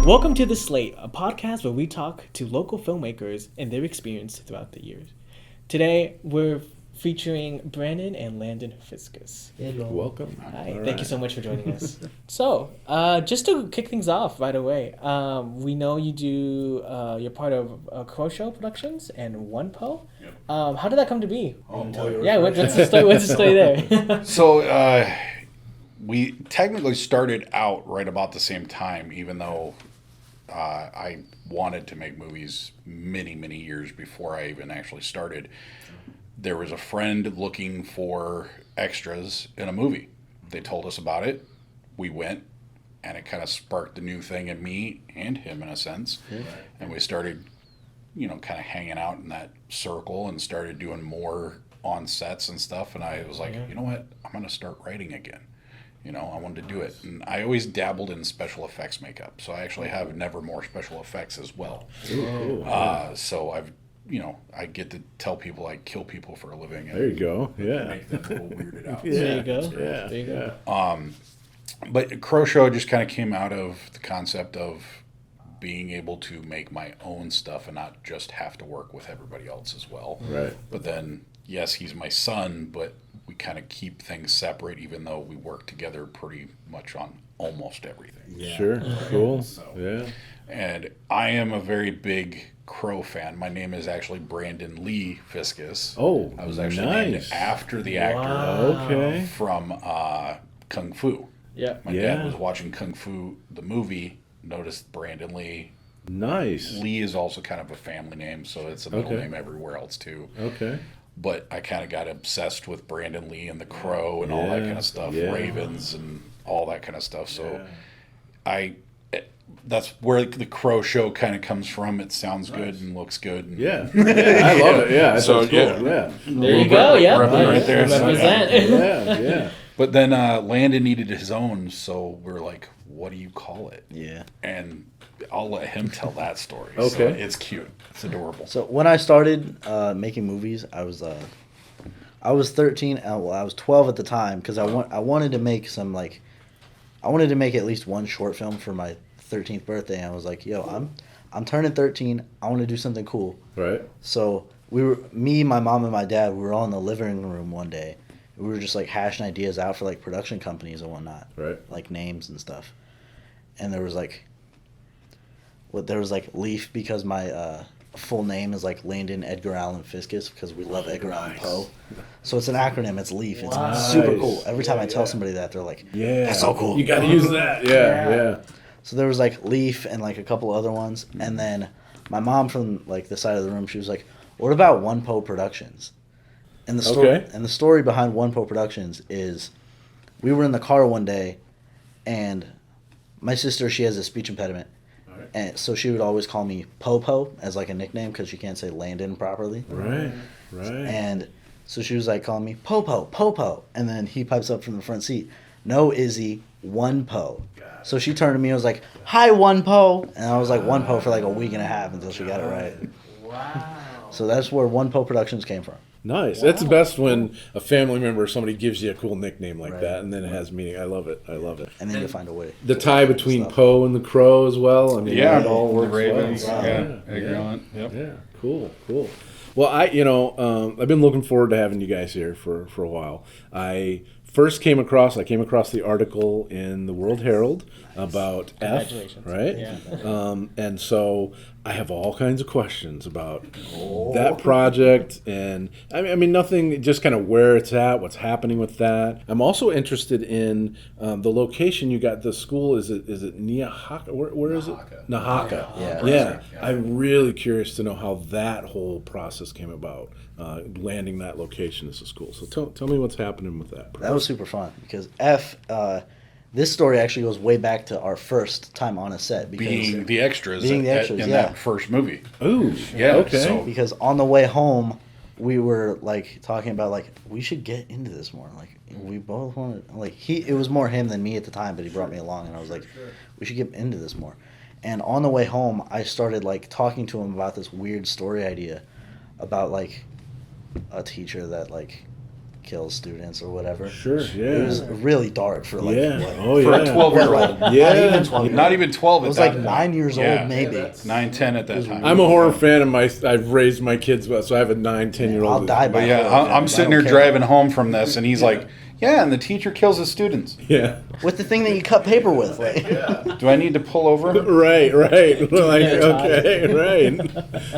Welcome to The Slate, a podcast where we talk to local filmmakers and their experience throughout the years. Today, we're featuring Brandon and Landon Fiscus. Hello. Welcome. Hi, thank you so much for joining us. So, just to kick things off right away, we know you do, you're part of Crochet Productions and OnePo. Yep. How did that come to be? Yeah, what's the story, what's the story there? So we technically started out right about the same time, even though I wanted to make movies many, many years before I even actually started. There was a friend looking for extras in a movie. They told us about it. We went, and it kind of sparked a new thing in me and him, in a sense. Right. And we started, kind of hanging out in that circle and started doing more on sets and stuff. And I was like, you know what? I'm going to start writing again. I wanted to do it. And I always dabbled in special effects makeup. So I actually have Nevermore special effects as well. So I've I get to tell people I kill people for a living. And there you go. Yeah. Make them a little weirded out. There you go. Yeah. There you go. But Crochet just kind of came out of the concept of being able to make my own stuff and not just have to work with everybody else as well. Right. But then, yes, he's my son, but we kind of keep things separate, even though we work together pretty much on almost everything. Yeah. Sure. Cool. So, yeah. And I am a very big Crow fan. My name is actually Brandon Lee Fiscus. Oh, I was actually nice. named after the actor Okay. from Kung Fu. Yeah. My dad was watching Kung Fu, the movie, noticed Brandon Lee. Nice. Lee is also kind of a family name, so it's a middle name everywhere else too. Okay. But I kind of got obsessed with Brandon Lee and the Crow and all that kind of stuff, Ravens and all that kind of stuff. So that's where the Crow show kind of comes from. It sounds good and looks good. And I love it. Yeah. So cool. Yeah. There you go. Yeah. Right there. Represent. Yeah. But then Landon needed his own, so we're like, what do you call it? Yeah. And I'll let him tell that story. Okay. So it's cute. It's adorable. So when I started making movies, I was 13. I was 12 at the time because I wanted to make I wanted to make at least one short film for my 13th birthday. And I was like, yo, I'm turning 13. I want to do something cool. Right. So me, my mom, and my dad, we were all in the living room one day. We were just hashing ideas out for production companies and whatnot. Right. Like names and stuff. And there was Leaf because my full name is Landon Edgar Allan Fiscus because we love Edgar Allan Poe. So it's an acronym. It's Leaf. It's super cool. Every time I tell somebody that, they're like, that's so cool. You got to use that. Yeah. So there was Leaf and a couple other ones. And then my mom from the side of the room, she was like, what about OnePo Productions? And the story behind OnePo Productions is we were in the car one day and my sister, she has a speech impediment. Right. And so she would always call me Popo as a nickname because she can't say Landon properly. Right. And so she was calling me Popo. And then he pipes up from the front seat, no, Izzy, OnePo. So she turned to me and was like, hi, OnePo. And I was like, OnePo for a week and a half until she got it right. Wow. So that's where OnePo Productions came from. Nice. Wow. That's the best when a family member or somebody gives you a cool nickname like that, and then it has meaning. I love it. And then you find a way. The tie between Poe and the Crow as well. I mean, it all works Ravens. well. Yeah. Cool. Well, I've been looking forward to having you guys here for a while. I came across the article in the World Herald about F, right? Yeah. And so I have all kinds of questions about that project, and I mean nothing, just kind of where it's at, what's happening with that. I'm also interested in the location you got. The school is it Nahaka? Where is it? Nahaka. Yeah. I'm really curious to know how that whole process came about. Landing that location as a school. So tell me what's happening with that. That was super fun because this story actually goes way back to our first time on a set. Because being the extras in that first movie. Ooh, yeah. Okay. So, because on the way home, we were talking about we should get into this more. We both wanted it was more him than me at the time, but he brought me along, and I was like, we should get into this more. And on the way home, I started talking to him about this weird story idea about a teacher that kills students or whatever. Sure, yeah. It was really dark for like Yeah. what? Oh, For yeah. a 12-year-old. Yeah. Not even 12. Not even 12 It at was that like 9 years Yeah. old, maybe. 9, 10 at that time. I'm a horror fan, and I've raised my kids, so I have a 9, 10-year-old. I'll die by But yeah, horror I'm films. sitting I there don't care. driving home from this, and he's like, yeah, and the teacher kills his students. Yeah. With the thing that you cut paper with. Like, Do I need to pull over? Right. Like, Yeah, okay, right.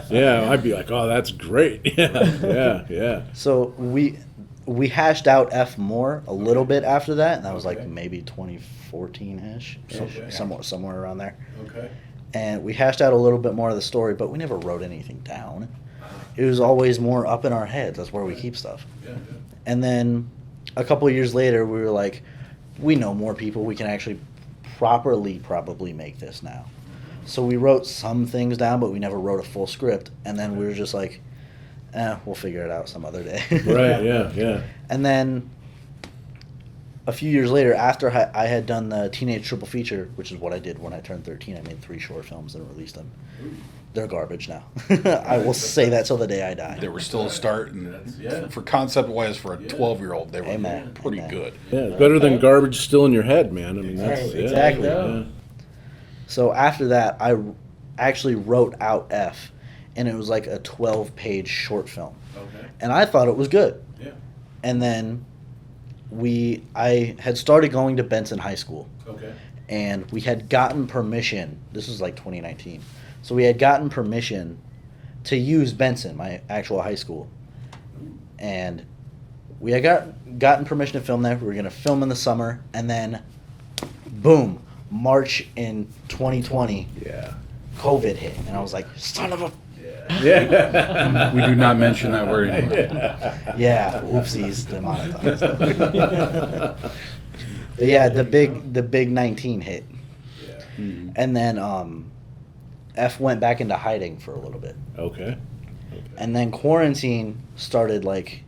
Yeah, I'd be like, oh, that's great. Yeah. So we hashed out F more a little bit after that, and that was like maybe 2014-ish, somewhere around there. Okay. And we hashed out a little bit more of the story, but we never wrote anything down. It was always more up in our heads. That's where we keep stuff. Yeah. And then a couple of years later, we were like, we know more people. We can actually probably make this now. So we wrote some things down, but we never wrote a full script. And then we were just like, we'll figure it out some other day. Right, yeah. And then a few years later, after I had done the Teenage Triple Feature, which is what I did when I turned 13, I made 3 short films and released them. They're garbage now. I will say that till the day I die. They were still a start, and Yeah. for concept-wise, for a 12-year-old, they were Amen. pretty Amen. good. Yeah, it's better than garbage still in your head, man. I mean, that's Hey, yeah, exactly. Yeah. So after that, I actually wrote out F, and it was like a 12-page short film. Okay. And I thought it was good. Yeah. And then I had started going to Benson High School, Okay. and we had gotten permission. This was like 2019. So we had gotten permission to use Benson, my actual high school. And we had gotten permission to film there. We were going to film in the summer, and then boom, March in 2020, Yeah. COVID hit, and I was like, son of a... Yeah. We do not mention that word anymore. Yeah, oopsies, demonetized. But yeah, the big 19 hit. Yeah. And then F went back into hiding for a little bit. Okay. And then quarantine started like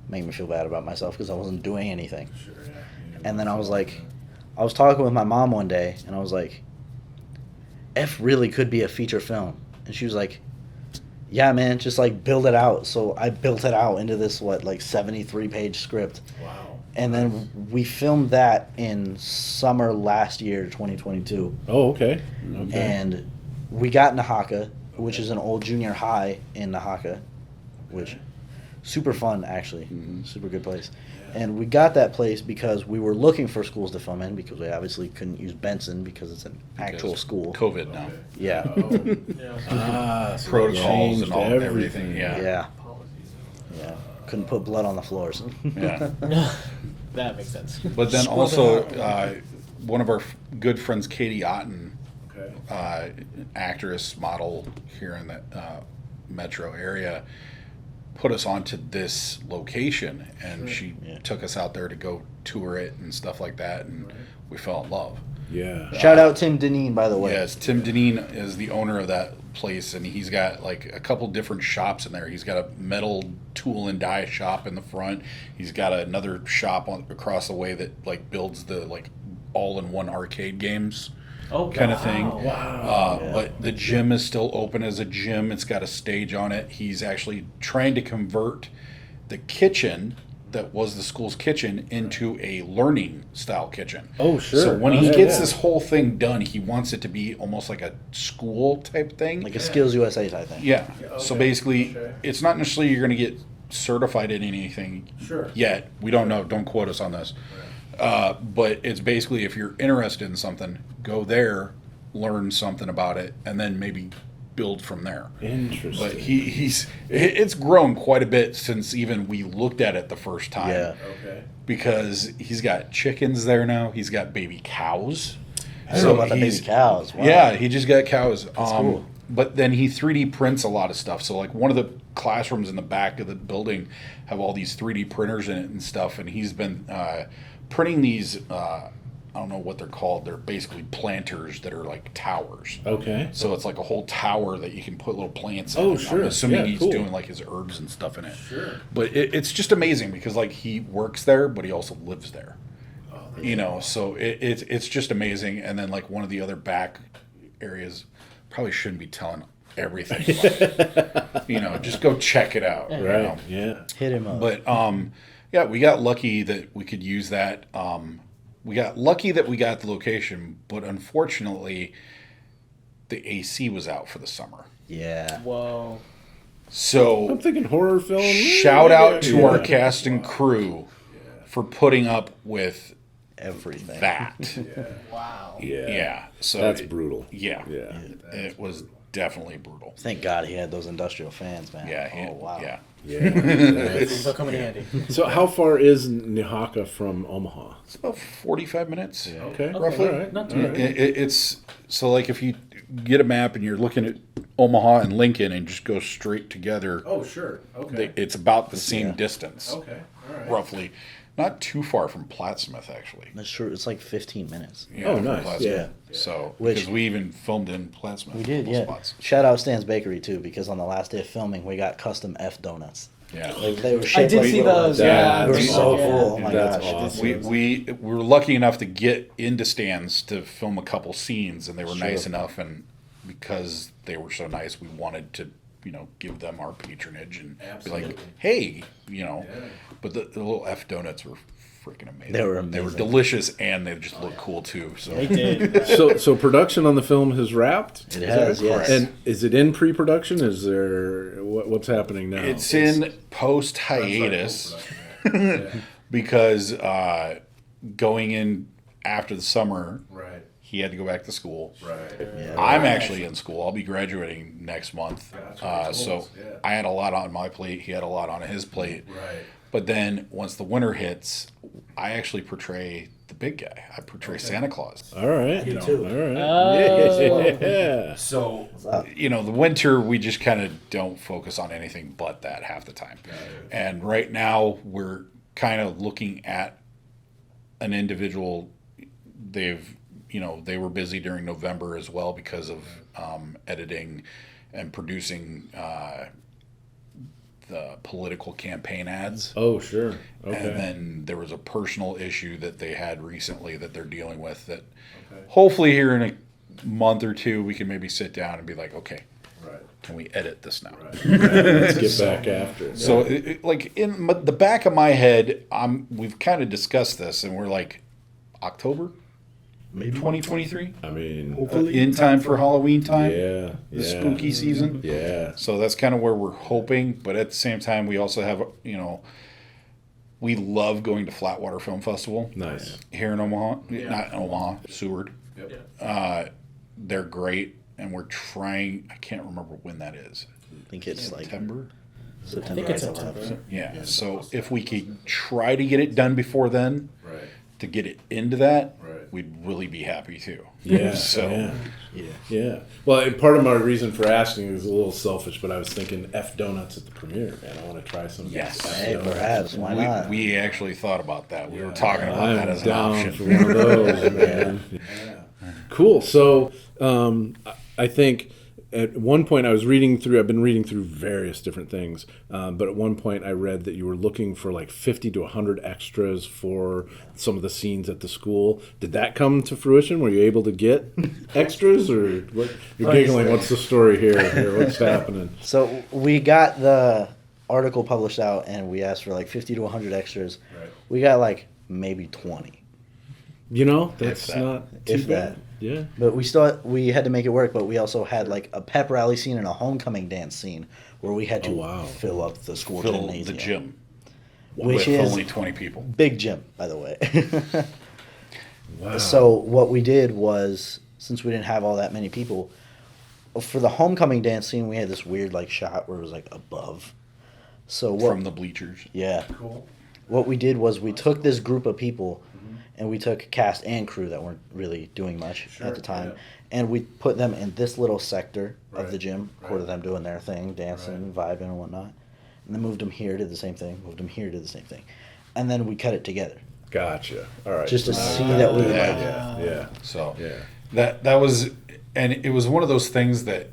making me feel bad about myself because I wasn't doing anything. Sure. Yeah. And then I was talking with my mom one day, and I was like, F really could be a feature film. And she was like, yeah, man, just like build it out. So I built it out into this 73-page script. Wow. And then we filmed that in summer last year, 2022. Oh, okay. Okay. And we got Nahaka, which is an old junior high in Nahaka, which super fun actually, super good place. And we got that place because we were looking for schools to film in because we obviously couldn't use Benson because it's an actual school. COVID now. Yeah, So Protocols changed and all everything. Yeah. yeah, yeah. Couldn't put blood on the floors. Yeah. That makes sense. But then also, one of our good friends, Katie Otten, Okay. actress, model here in the metro area, put us onto this location, and she took us out there to go tour it and stuff like that, and we fell in love. Yeah. Shout out Tim Deneen, by the way. Yes, Tim Deneen is the owner of that place, and he's got like a couple different shops in there. He's got a metal tool and die shop in the front. He's got another shop across the way that like builds the like all-in-one arcade games. Kind of thing. Wow. But the gym is still open as a gym. It's got a stage on it. He's actually trying to convert the kitchen that was the school's kitchen into a learning style kitchen. Oh, sure. So when he Yeah, gets yeah. this whole thing done, he wants it to be almost like a school type thing. Like a Skills USA type thing. Yeah. So Okay. basically, Okay. it's not necessarily you're going to get certified in anything Sure. yet. We don't know. Don't quote us on this. But it's basically if you're interested in something, go there, learn something about it, and then maybe build from there. Interesting. But it's grown quite a bit since even we looked at it the first time. Yeah. Okay. Because he's got chickens there now. He's got baby cows. I don't know about the baby cows. Wow. Yeah, he just got cows. cool. But then he 3D prints a lot of stuff. So like one of the classrooms in the back of the building have all these 3D printers in it and stuff. And he's been printing these. I don't know what they're called. They're basically planters that are like towers. Okay. So it's like a whole tower that you can put little plants in. Oh, I'm sure. assuming Yeah, he's cool. doing like his herbs and stuff in it. Sure. But it's just amazing because like he works there, but he also lives there. You know, so it's just amazing. And then like one of the other back areas, probably shouldn't be telling everything. About it. You know, just go check it out. you know. Right. Yeah. Hit him up. But Yeah, we got lucky that we could use that. We got lucky that we got the location, but unfortunately, the AC was out for the summer. Yeah. Whoa. So I'm thinking horror film. shout out to our cast and crew for putting up with Everything. that. Wow. Yeah. So That's brutal. Yeah. Yeah. It was definitely brutal. Thank God he had those industrial fans, man. Yeah. Oh, wow. Yeah. Yeah. They'll come in handy. So how far is Nihaka from Omaha? It's about 45 minutes. Okay. Roughly. All right. Not too bad. It's so like if you get a map and you're looking at Omaha and Lincoln and just go straight together, Oh, sure. Okay. it's about the same distance, Okay. All right. roughly. Not too far from Plattsmouth, actually. That's true. It's like 15 minutes. Yeah, Oh, from nice. Plattsmouth. Yeah. So Which- because we even filmed in Plattsmouth. We did, couple yeah. spots. Shout out Stan's Bakery, too, because on the last day of filming, we got custom F donuts. Yeah. Like, they were I shaped did like see little- those. That- Yeah. They were That's so awesome. cool. Oh, my That's gosh. awesome. We were lucky enough to get into Stan's to film a couple scenes, and they were nice enough, and because they were so nice, we wanted to, give them our patronage and be like, hey, But the little F donuts were freaking amazing. They were They were amazing. delicious, and they just looked cool too. So They did. So production on the film has wrapped. It has, yes. And is it in pre-production? Is there what's happening now? it's in post hiatus because going in after the summer, Right. he had to go back to school. Right. Yeah. I'm actually in school. I'll be graduating next month. Gotcha. So Yeah. I had a lot on my plate. He had a lot on his plate. Right. But then once the winter hits, I actually portray the big guy. I portray Santa Claus. All right. Me too. All right. Oh. Yeah. So, the winter, we just kind of don't focus on anything but that half the time. And right now, we're kind of looking at an individual. They were busy during November as well because of editing and producing the political campaign ads. Oh, sure. Okay. And then there was a personal issue that they had recently that they're dealing with that hopefully here in a month or two we can maybe sit down and be like, okay, Right. can we edit this now? Let's get back after it. So like in the back of my head, we've kind of discussed this and we're like October, maybe 2023, I mean, in time for Halloween time, yeah. the spooky season. Yeah. So that's kind of where we're hoping, but at the same time, we also have, we love going to Flatwater Film Festival Nice. here in Omaha, not in Omaha, Seward. They're great, and we're trying. I can't remember when that is. I think it's like September. September. I think it's October. September. Yeah. So if we could try to get it done before then, Right. to get it into that, Right. we'd really be happy too. Yeah. So Yeah. Yeah. Well, and part of my reason for asking is a little selfish, but I was thinking F donuts at the premiere, man. I want to try some. Yes. F Hey, donuts. perhaps. Why not? we actually thought about that. We were talking about that I'm as an down option. for one of those, man. Yeah. Cool. So, I think at one point I've been reading through various different things, but at one point I read that you were looking for like 50 to 100 extras for some of the scenes at the school. Did that come to fruition? Were you able to get extras, or what? You're giggling. What's the story here? What's happening? So we got the article published out, and we asked for like 50 to 100 extras. Right. We got like maybe 20. That's that. not too If bad. that. Yeah. But we had to make it work. But we also had like a pep rally scene and a homecoming dance scene where we had to wow. fill up the school Fill gymnasium. the gym Which with is only 20 people. big gym, by the way. Wow. So what we did was, since we didn't have all that many people, for the homecoming dance scene, we had this weird like shot where it was like above. So what? From the bleachers. Yeah. Cool. What we did was we took this group of people, and we took cast and crew that weren't really doing much at the time, yeah. and we put them in this little sector of Right, the gym, recorded them doing their thing, dancing, vibing, and whatnot, and then moved them here, did the same thing, moved them here, did the same thing, and then we cut it together Gotcha. All right. just to see that we were like, Yeah. So Yeah. that was, and it was one of those things that,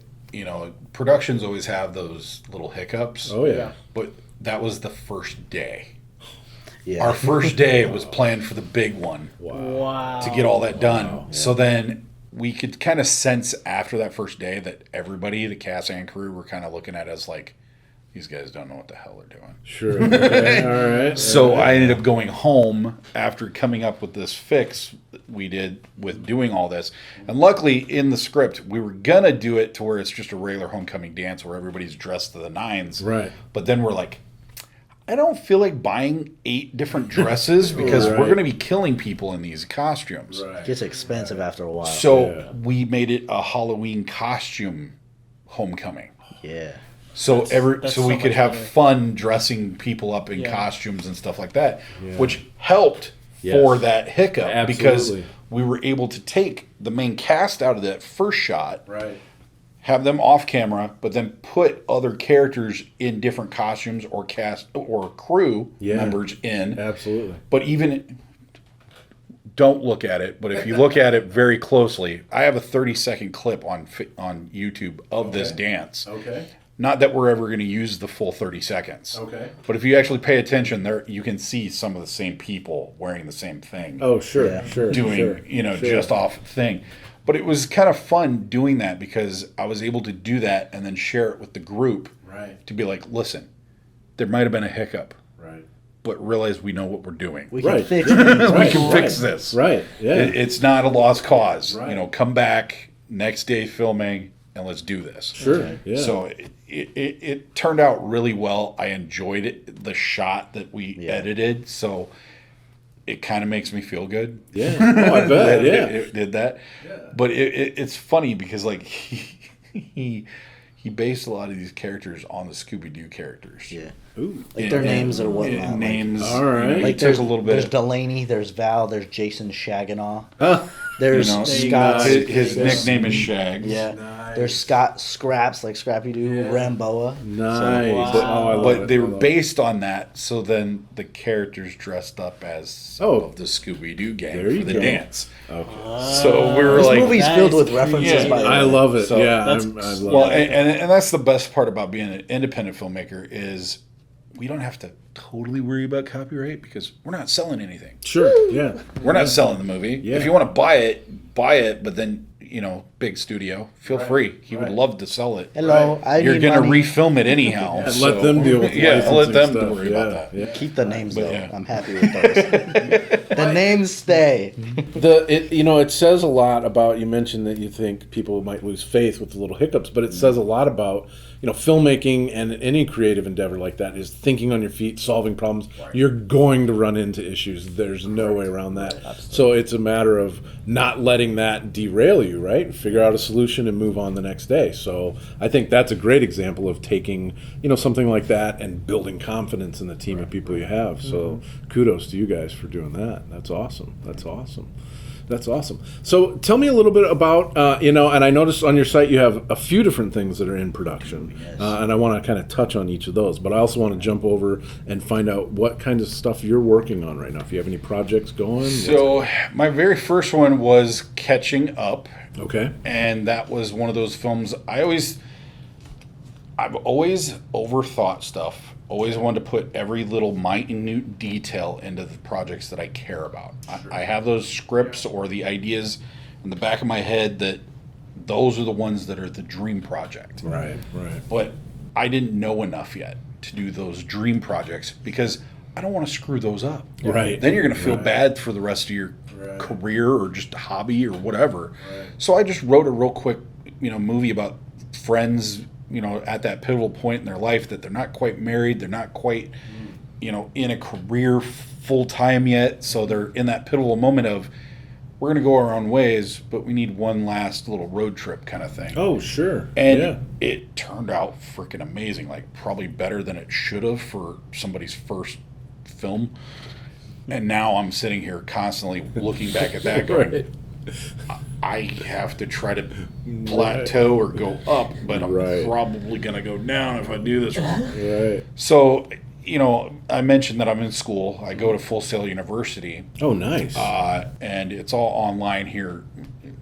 productions always have those little hiccups. Oh yeah. But that was the first day. yeah, Our first day was planned for the big one Wow. to get all that done. So then we could kind of sense after that first day that everybody, the cast and crew, were kind of looking at us like, these guys don't know what the hell they're doing. Sure. Okay. All right. So I ended up going home after coming up with this fix we did with doing all this. And luckily in the script, we were going to do it to where it's just a regular homecoming dance where everybody's dressed to the nines. Right. But then we're like, I don't feel like buying 8 different dresses because we're going to be killing people in these costumes. Right. It gets expensive after a while. So we made it a Halloween costume homecoming. Yeah. So that's so we so could much have better. fun dressing people up in Yeah. costumes and stuff like that, Yeah. which helped Yes. for that hiccup because Absolutely. we were able to take the main cast out of that first shot, Right. have them off camera, but then put other characters in different costumes or cast or crew Yeah. members in. Absolutely. But even don't look at it, but if you look at it very closely, I have a 30-second clip on YouTube of this dance. Okay. Not that we're ever going to use the full 30 seconds. Okay. But if you actually pay attention, there you can see some of the same people wearing the same thing, Oh, sure. Yeah. Sure. doing sure. Sure. just off thing. But it was kind of fun doing that because I was able to do that and then share it with the group Right. to be like, listen, there might have been a hiccup, Right. but realize we know what we're doing. We can Right. fix things. We can fix this. Right. Yeah. It's not a lost cause. Right. Come back next day filming and let's do this. Sure. Yeah. So it turned out really well. I enjoyed it, the shot that we edited. So it kind of makes me feel good. Yeah. Oh, I bet. that Yeah. it did that. But it's funny because like he based a lot of these characters on the Scooby-Doo characters. Yeah. Ooh. Like their names or whatnot. Names. All right. He Like took a little There's bit. Delaney, there's Val, there's Jason Shaginaw. Huh. There's Scott. His nickname is Shags. Yeah. Nice. There's Scott Scraps, like Scrappy Doo, Ramboa. Nice. Wow. Oh, I love But it. they I were love it. based on that, so then the characters dressed up as some Oh. of the Scooby-Doo gang There you for the go. dance. Okay. So we were This like, movie's That filled is with references, Yeah. by the way. I love it. So yeah. that's- I love well, it. and that's the best part about being an independent filmmaker is we don't have to totally worry about copyright because we're not selling anything. Sure. Yeah. We're not selling the movie. Yeah. If you want to buy it, but then, big studio, feel free. He would love to sell it. Hello, I You're need going to money. refilm it anyhow. And so- let them deal with the Yeah, let licensing them stuff. worry yeah. about that. Yeah. Keep the names though. yeah. I'm happy with those. The names stay. It says a lot about, you mentioned that you think people might lose faith with the little hiccups, but it says a lot about, filmmaking and any creative endeavor like that is thinking on your feet, solving problems. You're going to run into issues. There's no way around that. So it's a matter of not letting that derail you, right? Figure out a solution and move on the next day. So I think that's a great example of taking, something like that and building confidence in the team of people you have. So kudos to you guys for doing that. That's awesome. That's awesome. That's awesome. So tell me a little bit about, and I noticed on your site you have a few different things that are in production. And I want to kind of touch on each of those. But I also want to jump over and find out what kind of stuff you're working on right now. If you have any projects going. So my very first one was Catching Up. Okay. And that was one of those films I've always overthought stuff. Always wanted to put every little minute detail into the projects that I care about. I have those scripts or the ideas in the back of my head that those are the ones that are the dream project. Right. But I didn't know enough yet to do those dream projects because I don't want to screw those up. Right. Then you're going to feel bad for the rest of your career or just a hobby or whatever. So I just wrote a real quick, movie about friends, at that pivotal point in their life that they're not quite married, they're not quite, in a career full time yet. So they're in that pivotal moment of, we're going to go our own ways, but we need one last little road trip kind of thing. Oh, sure. And it turned out freaking amazing, like probably better than it should have for somebody's first film. And now I'm sitting here constantly looking back at that going, Right. I have to try to plateau or go up, but I'm Right. probably going to go down if I do this wrong. Right. So, I mentioned that I'm in school. I go to Full Sail University, Oh, nice. and it's all online here.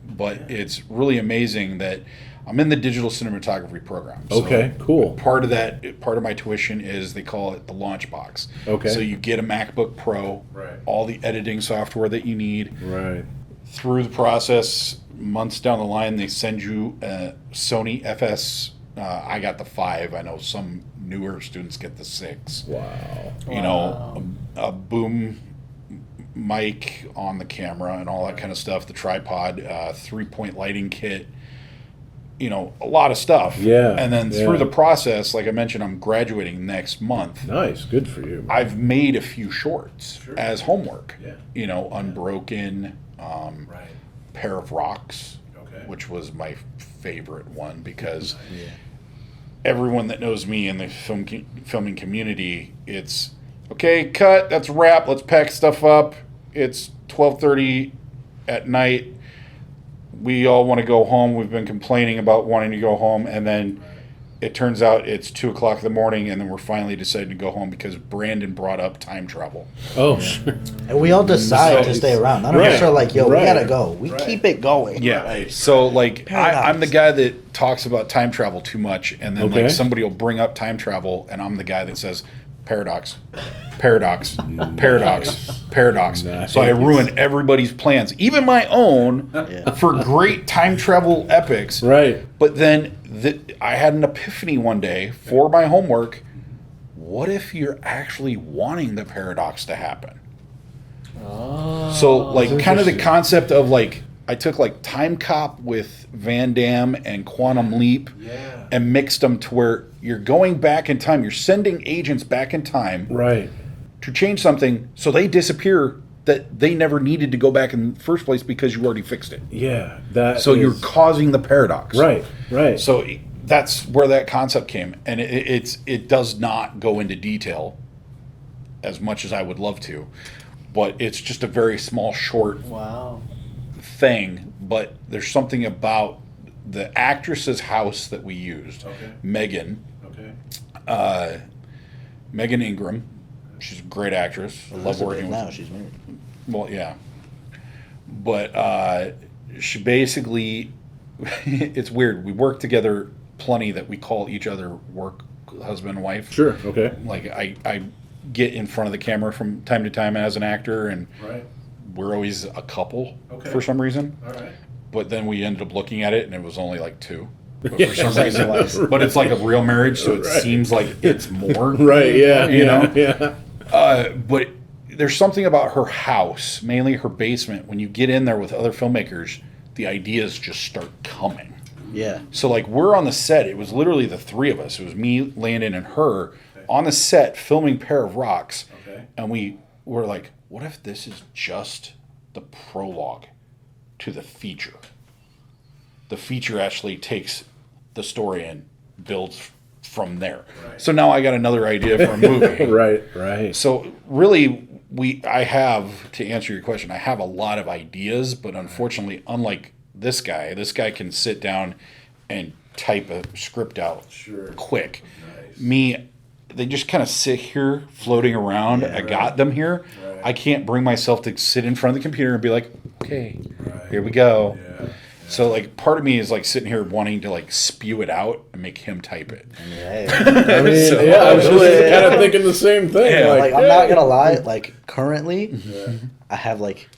But it's really amazing that I'm in the digital cinematography program. So Okay, cool. Part of my tuition is they call it the launch box. Okay. So you get a MacBook Pro, Right. all the editing software that you need. Right. Through the process, months down the line, they send you a Sony FS. I got the 5. I know some newer students get the 6. Wow. You know, a boom mic on the camera and all that kind of stuff, the tripod, 3-point lighting kit, you know, a lot of stuff. Yeah. And then through the process, like I mentioned, I'm graduating next month. Nice. Good for you, man. I've made a few shorts as homework. Yeah. You know, Unbroken, Pair of Rocks, which was my favorite one because everyone that knows me in the filming community, it's, okay, cut, that's a wrap, let's pack stuff up. It's 12:30 at night. We all want to go home. We've been complaining about wanting to go home, and then it turns out it's 2 o'clock in the morning, and then we're finally deciding to go home because Brandon brought up time travel. Oh, sure. And we all decide to stay around. None of us are like, yo, we gotta go. We keep it going. Yeah. So, like, I'm the guy that talks about time travel too much, and then like somebody will bring up time travel, and I'm the guy that says, paradox, paradox, paradox, paradox. Nice. So I ruin everybody's plans, even my own, for great time travel epics. Right. But then I had an epiphany one day for my homework. What if you're actually wanting the paradox to happen? Oh, so, like, kind of the concept of, like, I took, like, Time Cop with Van Damme and Quantum Leap and mixed them to where you're going back in time. You're sending agents back in time to change something so they disappear that they never needed to go back in the first place because you already fixed it. Yeah. You're causing the paradox. Right. So that's where that concept came. And it does not go into detail as much as I would love to. But it's just a very small, short thing. But there's something about the actress's house that we used. Megan. Megan Ingram. She's a great actress. I love working with her. Now she's married. Well, yeah. But she basically, it's weird. We work together plenty that we call each other work husband and wife. Sure, okay. Like, I get in front of the camera from time to time as an actor, and we're always a couple for some reason. All right. But then we ended up looking at it, and it was only like 2. But for some reason, but it's like a real marriage, so it seems like it's more. You know? But there's something about her house, mainly her basement. When you get in there with other filmmakers, the ideas just start coming. Yeah. So, like, we're on the set. It was literally the 3 of us. It was me, Landon, and her on the set filming Pair of Rocks. And we were like, what if this is just the prologue to the feature? The feature actually takes the story and builds from there. So now I got another idea for a movie. Right. So really, I have, to answer your question, I have a lot of ideas, but unfortunately, unlike this guy can sit down and type a script out quick. Me, they just kind of sit here floating around. I got them here. I can't bring myself to sit in front of the computer and be like, okay, here we go. So, like, part of me is, like, sitting here wanting to, like, spew it out and make him type it. I mean, I was just kind of thinking the same thing. Yeah, like, I'm not going to lie. Like, currently, I have, like,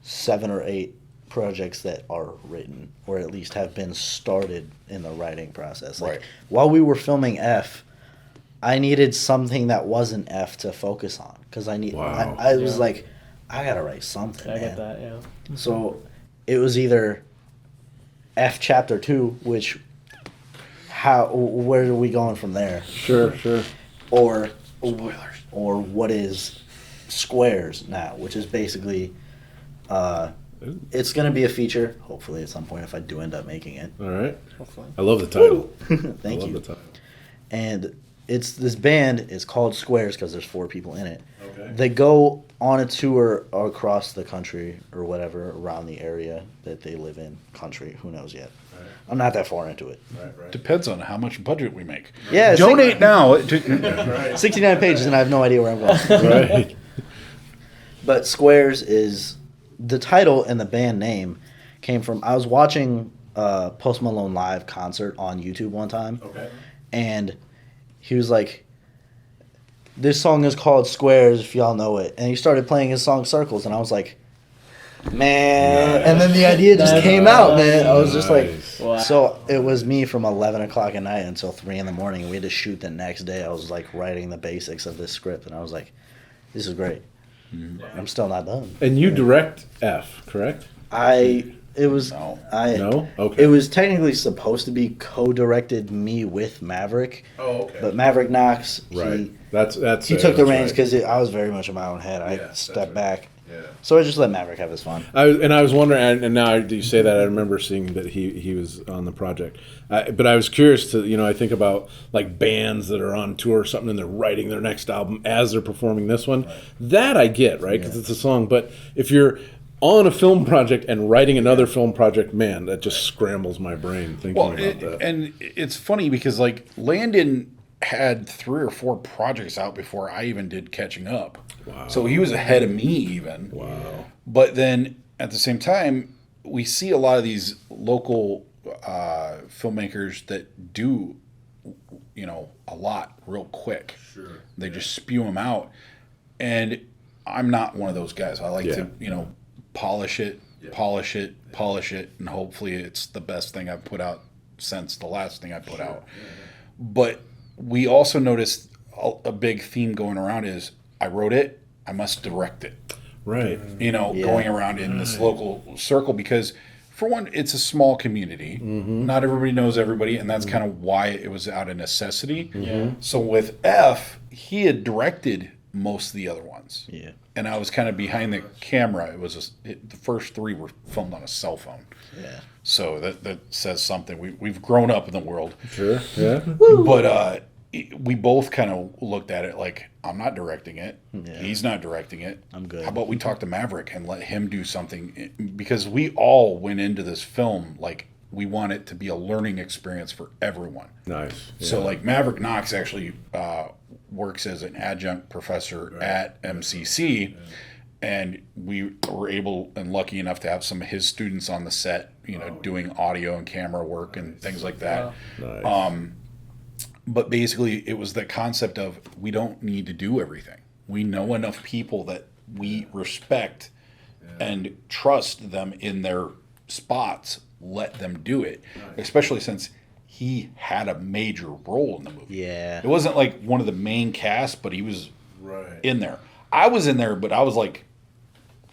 7 or 8 projects that are written or at least have been started in the writing process. Like, while we were filming F, I needed something that wasn't F to focus on. Because I was like, I got to write something, I get that, yeah. So, it was either F chapter 2, which where are we going from there? Sure. Or spoilers. Or what is Squares now, which is basically it's going to be a feature, hopefully at some point if I do end up making it. All right. Hopefully. I love the title. Thank you. I love the title. And this band is called Squares because there's 4 people in it. Okay. They go on a tour across the country or whatever around the area that they live in. Country, who knows yet? Right. I'm not that far into it. Right. Depends on how much budget we make. Yeah, donate now. 69 pages and I have no idea where I'm going. Right. But Squares is the title, and the band name came from, I was watching Post Malone live concert on YouTube one time. Okay. And he was like, this song is called Squares, if y'all know it. And he started playing his song Circles, and I was like, Man, Nice. and then the idea just That's came out, man. I was just like, Nice. Wow. so it was me from 11 o'clock at night until 3 in the morning. We had to shoot the next day. I was like writing the basics of this script, and I was like, this is great. I'm still not done. And you direct F, correct? It was No. No? Okay. It was technically supposed to be co-directed me with Maverick, Oh, okay. but Maverick Knox, Right. That's he took the that's reins right. because I was very much in my own head. I that's stepped right. back, Yeah. so I just let Maverick have his fun. I was wondering, and now that you say that, I remember seeing that he was on the project. But I was curious to, I think about like bands that are on tour or something and they're writing their next album as they're performing this one. That I get, right? Because it's a song. But if you're on a film project and writing another film project, man, that just scrambles my brain thinking about that. And it's funny because like Landon had 3 or 4 projects out before I even did Catching Up. Wow. So he was ahead of me even. Wow. But then at the same time, we see a lot of these local filmmakers that do, a lot real quick. Sure. They just spew them out. And I'm not one of those guys. I like to, polish it, and hopefully it's the best thing I've put out since the last thing I put out. But we also noticed a big theme going around is I wrote it, I must direct it. Right. Going around in this local circle because for one, it's a small community. Not everybody knows everybody, and that's kind of why it was out of necessity. So with F, he had directed most of the other ones. Yeah. And I was kind of behind the camera. It was the first 3 were filmed on a cell phone. Yeah. So that says something. We've grown up in the world. Sure. Yeah. But we both kind of looked at it like, I'm not directing it. Yeah. He's not directing it. I'm good. How about we talk to Maverick and let him do something? Because we all went into this film like we want it to be a learning experience for everyone. Nice. Yeah. So like Maverick Knox actually works as an adjunct professor at MCC. And we were able and lucky enough to have some of his students on the set, doing audio and camera work and things like that. Nice. But basically, it was the concept of we don't need to do everything. We know enough people that we respect and trust them in their spots. Let them do it, especially since he had a major role in the movie. Yeah. It wasn't like one of the main cast, but he was Right. in there. I was in there, but I was like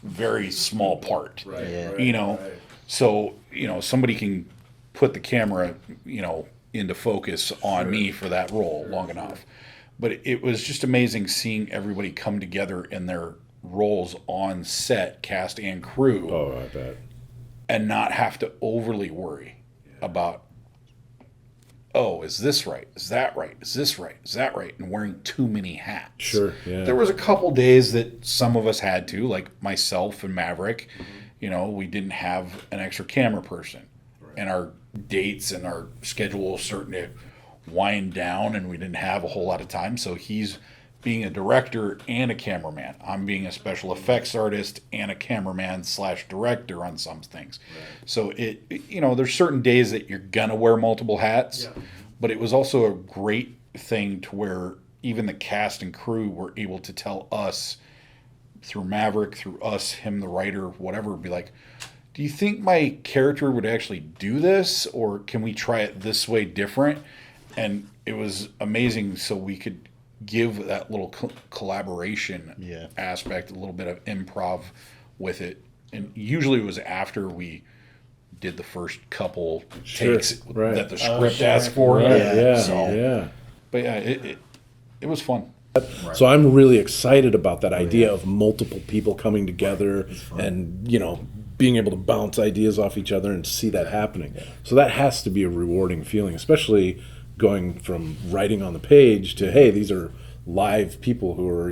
very small part. Right. Yeah. Right. So, somebody can put the camera, into focus on me for that role long enough. But it was just amazing seeing everybody come together in their roles on set, cast and crew, Oh, I bet. and not have to overly worry about, oh, is this right? Is that right? Is this right? Is that right? And wearing too many hats. Sure. Yeah. There was a couple days that some of us had to, like myself and Maverick, we didn't have an extra camera person. And our dates and our schedule was starting to wind down and we didn't have a whole lot of time. So he's being a director and a cameraman. I'm being a special effects artist and a cameraman / director on some things. So there's certain days that you're gonna wear multiple hats, but it was also a great thing to where even the cast and crew were able to tell us through Maverick, through us, him, the writer, whatever, be like, do you think my character would actually do this, or can we try it this way different? And it was amazing, so we could give that little collaboration aspect, a little bit of improv with it. And usually it was after we did the first couple takes that the script asked for. Right. Yeah. So, Yeah. But yeah, it was fun. So I'm really excited about that idea of multiple people coming together and, being able to bounce ideas off each other and see that happening. So that has to be a rewarding feeling, especially going from writing on the page to, hey, these are live people who are,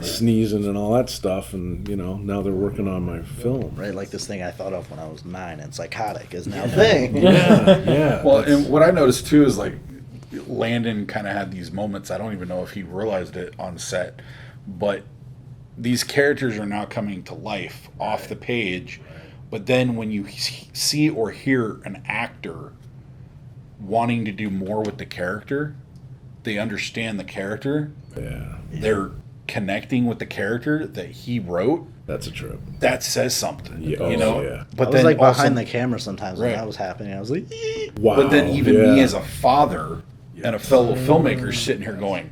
sneezing and all that stuff. And, now they're working on my film. Right, like this thing I thought of when I was 9 and psychotic is now a thing. Yeah. Well, and what I noticed too is like Landon kind of had these moments. I don't even know if he realized it on set, but these characters are now coming to life off the page. But then when you see or hear an actor wanting to do more with the character, they understand the character. Yeah. They're connecting with the character that he wrote. That's a trip. That says something. Yeah. You know. Yeah. But But I was then like also, behind the camera sometimes when Right. that was happening. I was like, Wow. But then even me yeah. as a father and a fellow filmmaker sitting here going,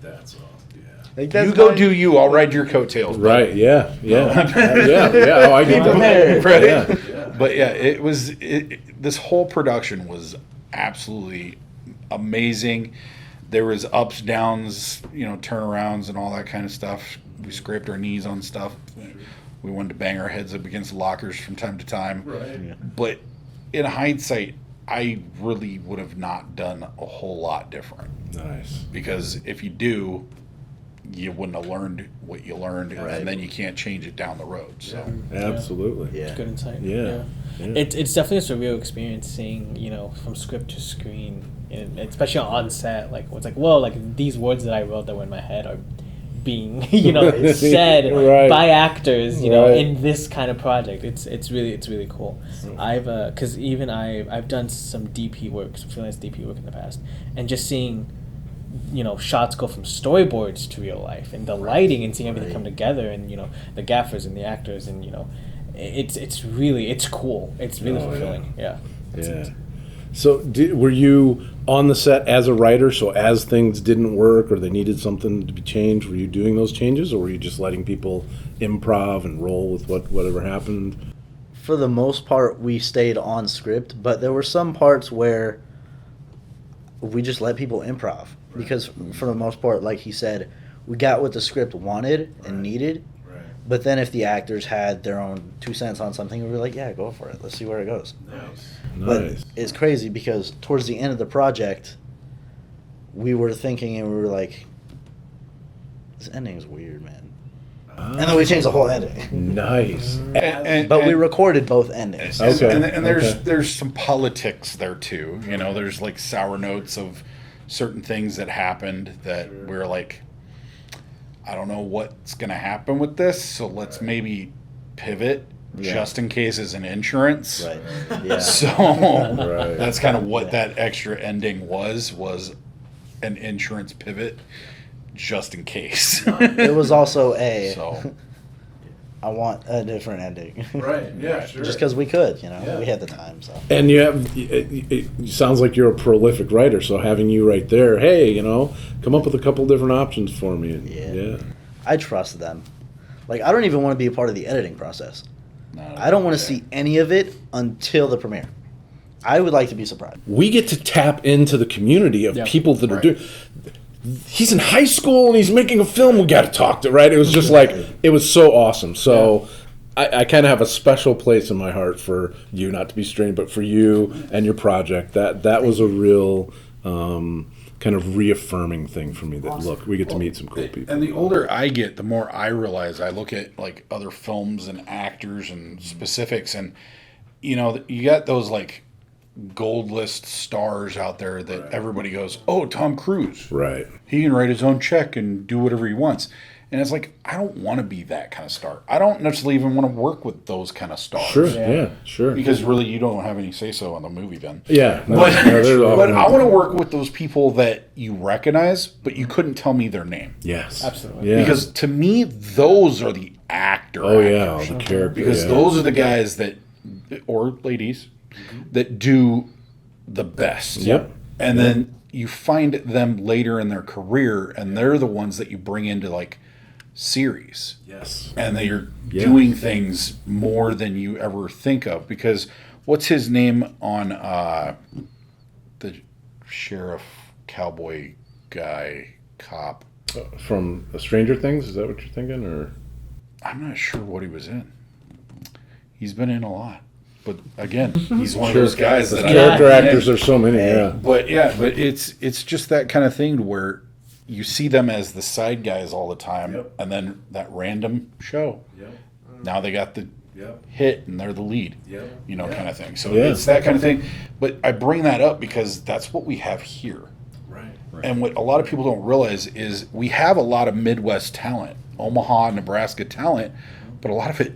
That's awesome. Yeah. like "You go do you. I'll ride your coattails." buddy." Right. Yeah. Yeah. Yeah. Oh, I get that. Right? Yeah. But yeah, it was. This whole production was absolutely amazing. There was ups, downs, turnarounds, and all that kind of stuff. We scraped our knees on stuff. We wanted to bang our heads up against lockers from time to time. Right. But in hindsight, I really would have not done a whole lot different. Nice. Because if you do, you wouldn't have learned what you learned, and then you can't change it down the road. So Absolutely. Yeah. Good insight. Yeah. Yeah. It's definitely a surreal experience seeing, from script to screen, and especially on set. Like, it's like, whoa, like these words that I wrote that were in my head are being, said Right. by actors, Right. in this kind of project. It's really cool. I've because even I've done some DP work, some freelance DP work in the past, and just seeing, shots go from storyboards to real life, and the lighting, and seeing everything come together, and the gaffers and the actors, and it's really cool. It's really fulfilling. Yeah. Yeah. So were you on the set as a writer, so as things didn't work or they needed something to be changed, were you doing those changes, or were you just letting people improv and roll with whatever happened? For the most part, we stayed on script, but there were some parts where we just let people improv. Because for the most part, like he said, we got what the script wanted and needed. Right. But then if the actors had their own 2 cents on something, we were like, yeah, go for it. Let's see where it goes. Nice. But it's crazy because towards the end of the project, we were thinking and we were like, this ending is weird, man. And then we changed the whole ending. Nice. But we recorded both endings. Okay. And there's some politics there too. There's like sour notes of certain things that happened that we're like, I don't know what's going to happen with this, so let's maybe pivot just in case as an insurance. Right. Yeah. So Right. that's kind of what that extra ending was an insurance pivot just in case. It was also So I want a different ending. Right. Yeah. Sure. Just because we could, Yeah. we had the time. So And you have. It sounds like you're a prolific writer. So having you right there, hey, come up with a couple different options for me. And, Yeah. I trust them. Like, I don't even want to be a part of the editing process. no, I don't want to see any of it until the premiere. I would like to be surprised. We get to tap into the community of Yeah. people that are doing. He's in high school and he's making a film. We got to talk to, right? It was just like, it was so awesome. So I kind of have a special place in my heart for you, not to be strange, but for you and your project. That was a real kind of reaffirming thing for me that, look, we get to meet some cool people. And the older I get, the more I realize I look at like other films and actors and specifics, and you got those like gold list stars out there that everybody goes, oh, Tom Cruise, Right. he can write his own check and do whatever he wants. And it's like, I don't want to be that kind of star. I don't necessarily even want to work with those kind of stars. Sure. Yeah. Sure. Because really, you don't have any say-so on the movie then. Yeah. No, But, there's all- but I want to work with those people that you recognize, but you couldn't tell me their name. Yes. Absolutely. Yeah. Because to me, those are the actors. Oh yeah, the character. Because yeah. those are the guys that, or ladies, that do the best. Yep. And then you find them later in their career, and they're the ones that you bring into like series. Yes. And they're doing things more than you ever think of. Because what's his name on the sheriff cowboy guy cop? From Stranger Things, is that what you're thinking, or? I'm not sure what he was in. He's been in a lot. But again, he's one of those guys that Character actors, there's so many. Yeah. But it's just that kind of thing where you see them as the side guys all the time, and then that random show. Now they got the hit and they're the lead. Kind of thing. So it's that kind of thing. But I bring that up because that's what we have here. Right. And what a lot of people don't realize is we have a lot of Midwest talent, Omaha, Nebraska talent, but a lot of it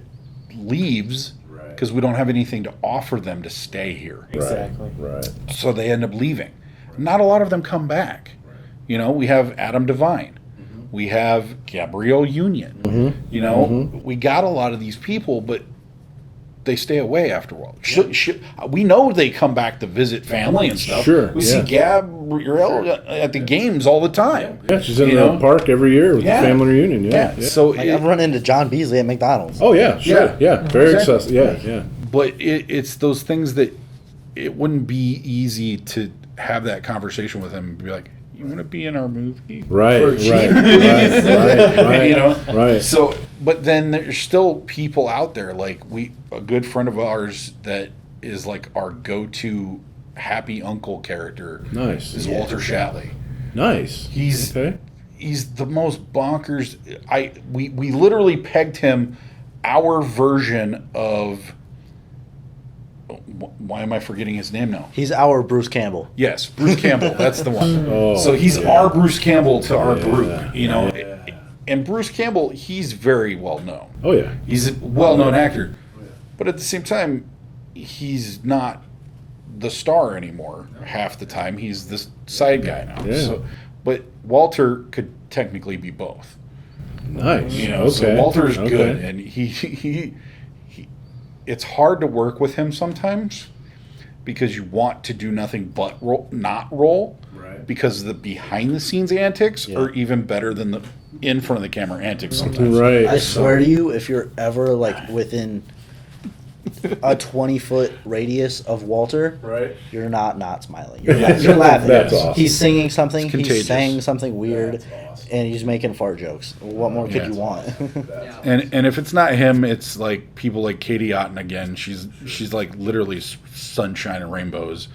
leaves because we don't have anything to offer them to stay here. Exactly. Right. So they end up leaving. Not a lot of them come back. We have Adam Devine. We have Gabrielle Union. You know, we got a lot of these people, but they stay away after a while. We know they come back to visit family and stuff. Sure. We see Gabrielle at the games all the time. Yeah, she's in the park every year with the family reunion. Yeah. So I've run into John Beasley at McDonald's. Oh yeah, sure. Yeah, very accessible. Yeah. But it's those things that it wouldn't be easy to have that conversation with him and be like, you want to be in our movie? Right. You know? Right. So, but then there's still people out there, like a good friend of ours that is like our go-to happy uncle character. Nice. Is Walter Shatley. Nice. He's the most bonkers. We literally pegged him our version of. Why am I forgetting his name now? He's our Bruce Campbell. Yes, Bruce Campbell. That's the one. Oh, so he's our Bruce Campbell to our group, you know. And Bruce Campbell, he's very well known. Oh yeah. He's a well-known actor, but at the same time, he's not the star anymore. Half the time, he's this side guy now. Yeah. So, but Walter could technically be both. Nice. You know, so Walter's good, and he it's hard to work with him sometimes because you want to do nothing but not roll, right? Because the behind the scenes antics are even better than the in front of the camera antics sometimes. Right. I swear to you, if you're ever like within a 20-foot radius of Walter, Right. you're not smiling. You're laughing. That's awesome. He's singing something. It's He's contagious. saying something weird, That's awesome. and he's making fart jokes. What more could you want? And if it's not him, it's like people like Katie Otten again. She's like literally sunshine and rainbows.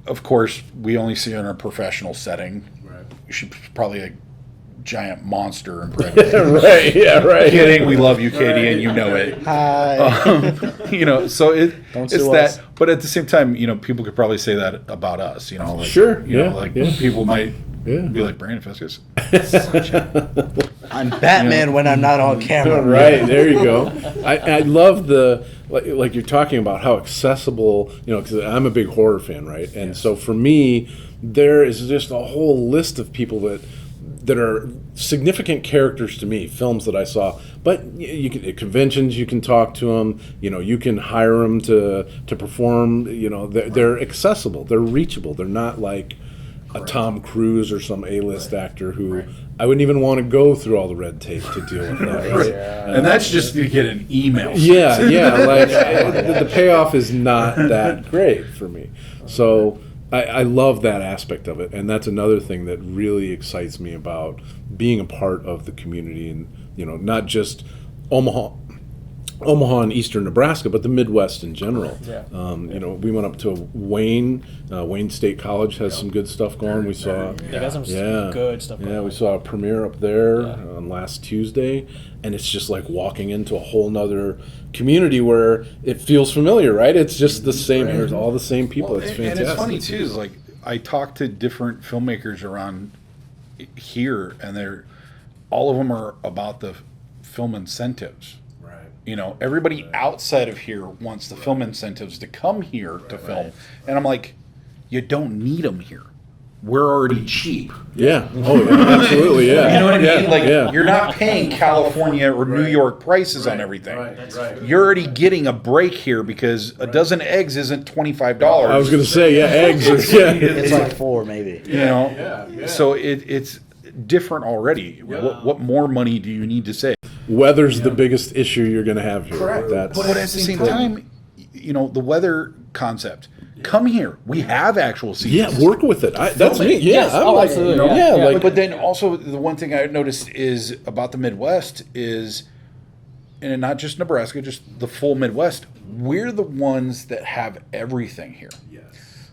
Of course, we only see her in a professional setting. Right. She's probably a giant monster and predator. Right. Yeah. Right. Kidding. We love you, Katie, and you know it. Hi. You know, so Don't it's sue that. us. But at the same time, you know, people could probably say that about us. You know, like, Sure, You know, yeah, like yeah. people might Yeah. be like Brandon Fiscus. I'm Batman when I'm not on camera. Right, there you go. I love the like you're talking about how accessible, you know, because I'm a big horror fan, right? And so for me, there is just a whole list of people that are significant characters to me, films that I saw. But you can, at conventions, you can talk to them. You know, you can hire them to perform. You know, they're accessible, they're reachable. They're not like a Tom Cruise or some A-list actor who I wouldn't even want to go through all the red tape to deal with that, right? And that's just to get an email. Yeah, like the payoff is not that great for me. So I love that aspect of it, and that's another thing that really excites me about being a part of the community, and you know, not just Omaha and eastern Nebraska, but the Midwest in general. Yeah. You know, we went up to Wayne. Wayne State College has some good stuff going. We saw, They got some good stuff going yeah, on. we saw a premiere up there on last Tuesday, and it's just like walking into a whole nother community where it feels familiar, right? It's just the same. There's all the same people. Well, it's and fantastic. it's funny too. Is like I talk to different filmmakers around here, and all of them are about the film incentives. Right. You know, everybody outside of here wants the film incentives to come here to film, and I'm like, you don't need them here. We're already cheap. Yeah. Oh, yeah. Absolutely. Yeah. You know what I mean? Yeah. Like, yeah. you're not paying California or New York prices on everything. You're already getting a break here because a dozen eggs isn't $25. I was going to say, yeah, eggs. It's like 4 maybe. You know, so it's different already. What more money do you need to save? Weather's the biggest issue you're going to have here. Correct. That's But at the same time, you know, the weather concept. Come here. We have actual seasons. yeah, work with it. That's me. Yeah, Yes. Oh, absolutely. You know, Yeah. yeah, like But then also the one thing I noticed is about the Midwest is, and not just Nebraska, just the full Midwest, we're the ones that have everything here. Yes.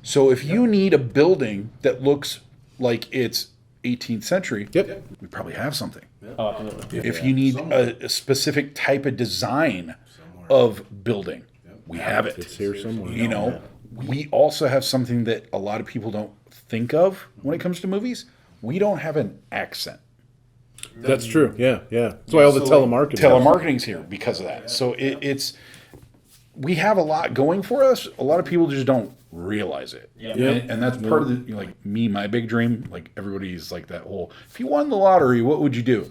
So if you need a building that looks like it's 18th century, Yep. we probably have something. Oh, absolutely. If you need a specific type of design of building, we have it. It's here somewhere. You know, we also have something that a lot of people don't think of when it comes to movies. We don't have an accent. That's true. Yeah, yeah. That's why all the telemarketing. Telemarketing's here because of that. So it's we have a lot going for us. A lot of people just don't realize it. Yeah. And that's part of the, you know, like me, my big dream, like everybody's like that whole, if you won the lottery, what would you do?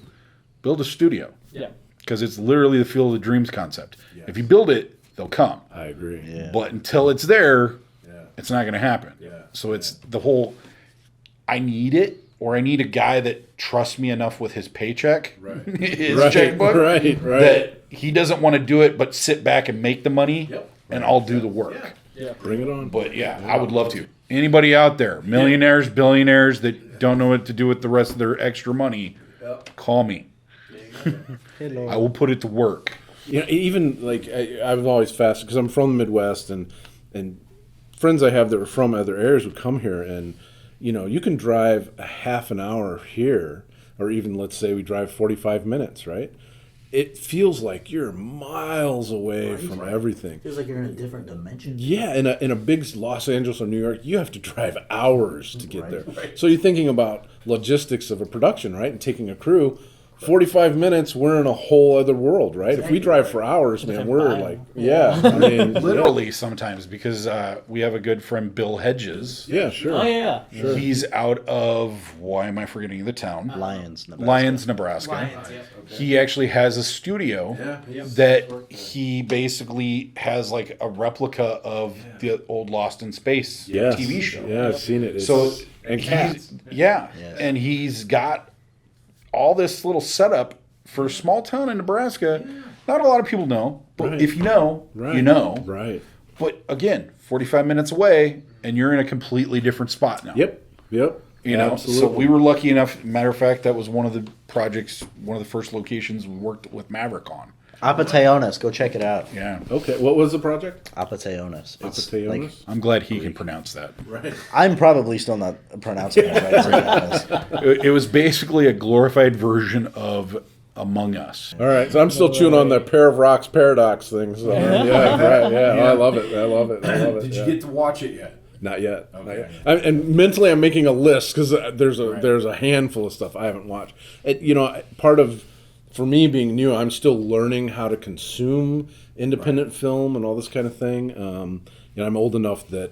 Build a studio. Yeah. Because it's literally the Field of Dreams concept. Yes. If you build it, they'll come. I agree. Yeah. But until it's there, it's not going to happen. Yeah. So it's the whole, I need it, or I need a guy that trusts me enough with his paycheck, his checkbook, that he doesn't want to do it, but sit back and make the money, and I'll do the work. Yeah. Bring it on. But I would love to. Anybody out there, millionaires, billionaires that don't know what to do with the rest of their extra money, call me. I will put it to work. You know, even like I've always fascinated because I'm from the Midwest, and friends I have that were from other areas would come here, and you know, you can drive a half an hour here, or even let's say we drive 45 minutes, right? It feels like you're miles away from everything. Feels like you're in a different dimension. Yeah, in a big Los Angeles or New York, you have to drive hours to get there. Right. So you're thinking about logistics of a production, right? And taking a crew. 45 minutes, we're in a whole other world, right? If we drive for hours, man, we're like, I mean, literally sometimes, because we have a good friend, Bill Hedges. Yeah, sure. Oh, yeah. Sure. He's out of, why am I forgetting the town? Lyons, Nebraska. Lions, yeah. He actually has a studio that he basically has like a replica of the old Lost in Space TV show. Yeah, I've seen it. And cats. And he's got all this little setup for a small town in Nebraska. Not a lot of people know, but if you know, you know. Right. But again, 45 minutes away, and you're in a completely different spot now. Yep. You know, absolutely. so we were lucky enough. Matter of fact, that was one of the projects, one of the first locations we worked with Maverick on. Apateonis, go check it out. Yeah. Okay, what was the project? Apateonis. Apateonis? I'm glad he can pronounce that. Right. I'm probably still not pronouncing it right, to be honest. It was basically a glorified version of Among Us. All right, so I'm still chewing on the Pair of Rocks paradox thing. So I love it. Did you get to watch it yet? Not yet. Okay. Not yet. And mentally, I'm making a list because there's a handful of stuff I haven't watched. You know, part of for me being new, I'm still learning how to consume independent film and all this kind of thing. You know, I'm old enough that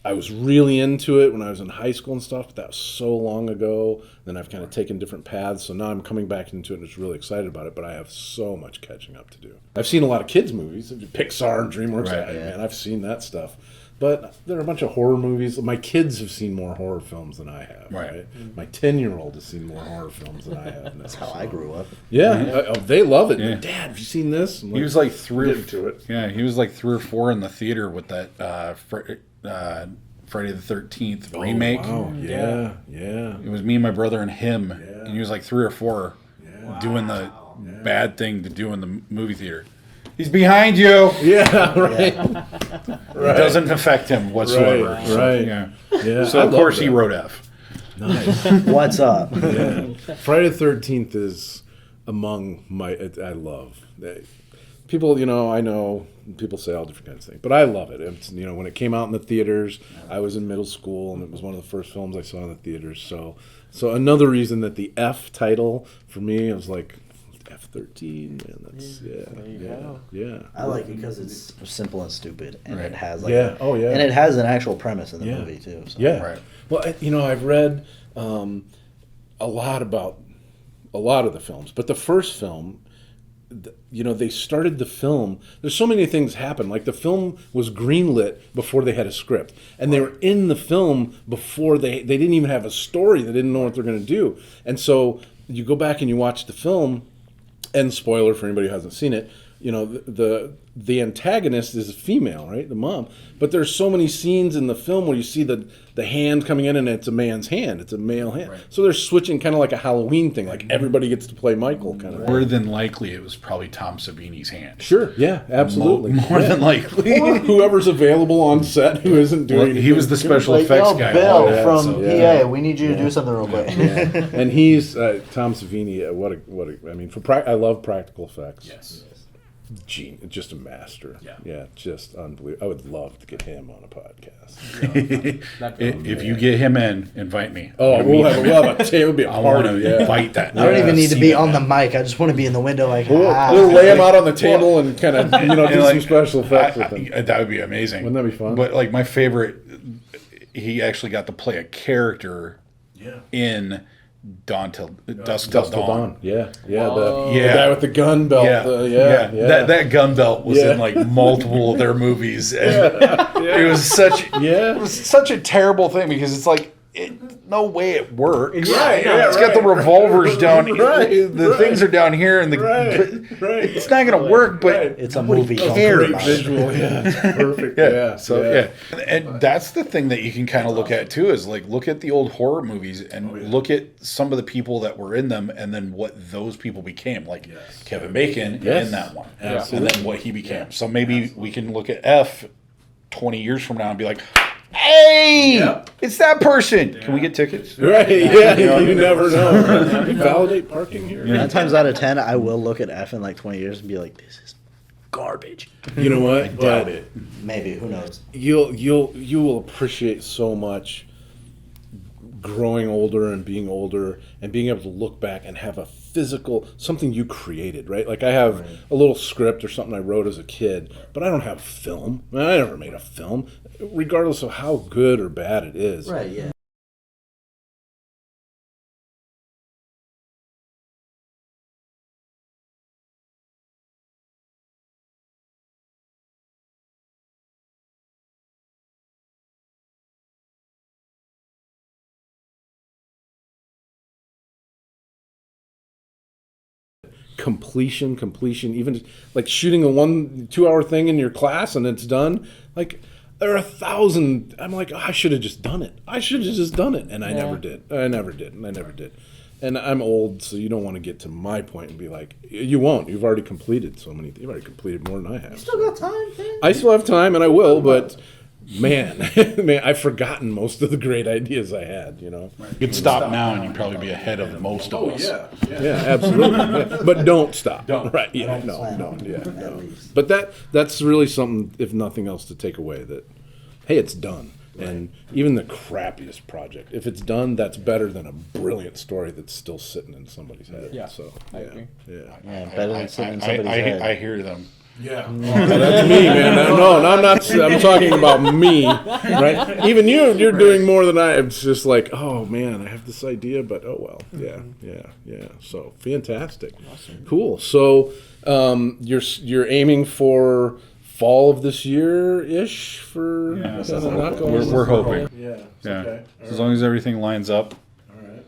I was really into it when I was in high school and stuff, but that was so long ago. Then I've kind of taken different paths, so now I'm coming back into it and just really excited about it, but I have so much catching up to do. I've seen a lot of kids' movies, Pixar and DreamWorks, man, I've seen that stuff. But there are a bunch of horror movies. My kids have seen more horror films than I have. Right? My 10-year-old has seen more horror films than I have. That's how I grew up. Yeah, they love it. Yeah. Dad, have you seen this? He was like three or four in the theater with that Friday the 13th remake. Wow. Yeah. It was me, my brother, and him, and he was like 3 or 4 doing the bad thing to do in the movie theater. He's behind you. Yeah, right. It doesn't affect him whatsoever. Right. Yeah. So of course he wrote F. Nice. What's up? Yeah. Friday the 13th is among my. I love. People, you know, I know people say all different kinds of things, but I love it. It's, you know, when it came out in the theaters, I was in middle school, and it was one of the first films I saw in the theaters. So another reason that the F title for me, I was like, F-13, man, that's yeah. I like it because it's simple and stupid, and it has and it has an actual premise in the movie too. So. Yeah, right. Well, you know, I've read a lot about a lot of the films, but the first film, you know, they started the film. There's so many things happen. Like the film was greenlit before they had a script, and they were in the film before they didn't even have a story. They didn't know what they're going to do, and so you go back and you watch the film. And spoiler for anybody who hasn't seen it, you know, the antagonist is a female, right? The mom. But there's so many scenes in the film where you see the hand coming in and it's a man's hand. It's a male hand. Right. So they're switching kind of like a Halloween thing, like everybody gets to play Michael kind of. More than likely it was probably Tom Savini's hand. Sure, yeah, absolutely. More than likely. Or whoever's available on set who isn't doing anything. He was the special effects guy. Bill from PA, we need you to do something real quick. And he's Tom Savini. I love practical effects. Yes. just a master. Yeah. Just unbelievable. I would love to get him on a podcast. If you get him in, invite me. Oh, we'll have a table. Be a I want party. to invite that. I don't even need to be on that. the mic. I just want to be in the window, like. We'll lay him out on the table and kind of do like, some special effects with him. That would be amazing. Wouldn't that be fun? But like my favorite, he actually got to play a character in Dusk Till Dawn. Yeah. Oh. The guy with the gun belt. Yeah. That gun belt was in like multiple of their movies, and it was such a terrible thing because it's like no way it works. It's got the revolvers down. The things are down here, and it's not going to work. But It's a movie. Great visual. It's perfect. So and that's the thing that you can kind of look at too is like look at the old horror movies and look at some of the people that were in them, and then what those people became. Like Kevin Bacon in that one, and then what he became. So maybe we can look at F 20 years from now and be like, hey, it's that person. Can we get tickets? Right, you never know. You validate parking here. 9 times out of 10, I will look at F in like 20 years and be like, this is garbage. You know what? I doubt it. Maybe, who knows? You will appreciate so much growing older and being older and being able to look back and have a physical something you created, right? Like I have a little script or something I wrote as a kid, but I don't have film. I never made a film, regardless of how good or bad it is. Right, yeah. Completion, even like shooting a 1-2 hour thing in your class and it's done. Like there are 1,000. I'm like, I should have just done it. And I never did. And I'm old, so you don't want to get to my point and be like, you won't. You've already completed so many. You've already completed more than I have. You still got time, man. I still have time, and I will, but man, I've forgotten most of the great ideas I had, You could stop now and you'd probably be ahead of most of us. Yeah, absolutely. Yeah. But don't stop. Don't. Right, yeah, no. But that's really something, if nothing else, to take away that, hey, it's done. And even the crappiest project, if it's done, that's better than a brilliant story that's still sitting in somebody's head. Yeah, So, I agree. Yeah, better than sitting in somebody's head. I hear them. Yeah. That's me, man. No, I'm not. I'm talking about me, right? Even you're doing more than I. It's just like, oh man, I have this idea, but oh well. Yeah. So fantastic, awesome, cool. So, you're aiming for fall of this year ish for We're hoping. Yeah. Okay. As long as everything lines up. All right.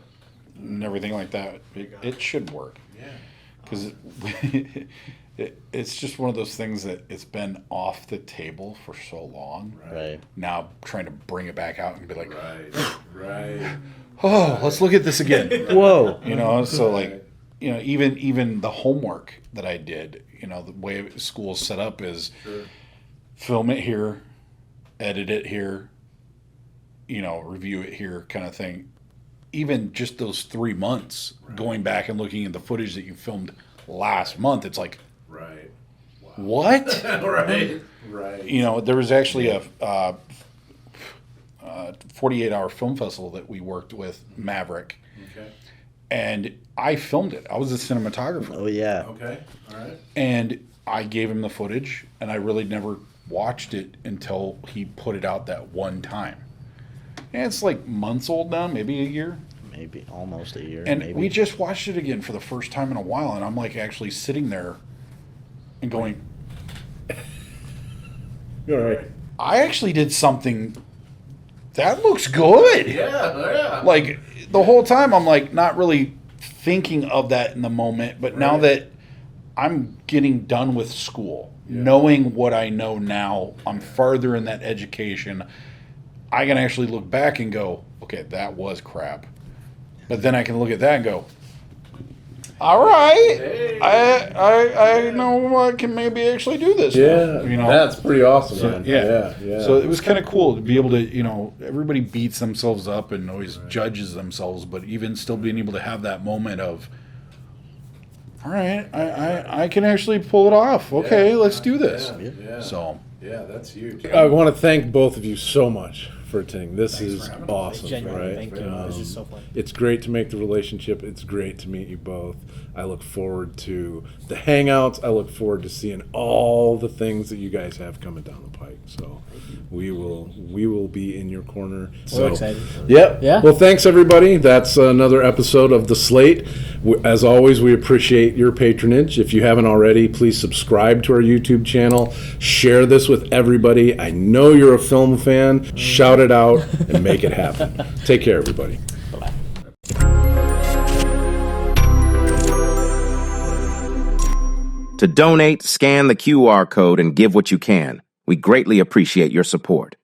And everything like that, it should work. Yeah. Because it's just one of those things that it's been off the table for so long. Right. Now trying to bring it back out and be like, Right. oh, let's look at this again. Whoa. So like, even the homework that I did, the way school's set up is film it here, edit it here, review it here kind of thing. Even just those 3 months, going back and looking at the footage that you filmed last month, it's like, Right. Wow. what? Right. There was actually a 48-hour film festival that we worked with, Maverick. Okay. And I filmed it. I was a cinematographer. Oh, yeah. Okay. All right. And I gave him the footage, and I really never watched it until he put it out that one time. And it's like months old now, maybe a year. Maybe almost a year. And maybe. we just watched it again for the first time in a while, and I'm like actually sitting there and going, All right. I actually did something that looks good. Yeah. Like the whole time I'm like not really thinking of that in the moment, but now that I'm getting done with school, knowing what I know now, I'm farther in that education, I can actually look back and go, okay, that was crap. But then I can look at that and go, all right, I know I can maybe actually do this. Yeah, that's pretty awesome, man. Yeah. So it was kind of cool to be able to, everybody beats themselves up and always judges themselves, but even still being able to have that moment of, all right, I can actually pull it off. Okay, let's do this. Yeah. So Yeah, that's huge. I want to thank both of you so much for attending. This is awesome, Genuinely, right? thank you. This is so fun. It's great to make the relationship. It's great to meet you both. I look forward to the hangouts. I look forward to seeing all the things that you guys have coming down the pike. So we will be in your corner. So We're excited. Yep. Yeah. Well, thanks everybody. That's another episode of The Slate. As always, we appreciate your patronage. If you haven't already, please subscribe to our YouTube channel. Share this with everybody. I know you're a film fan. Shout it out and make it happen. Take care, everybody. To donate, scan the QR code and give what you can. We greatly appreciate your support.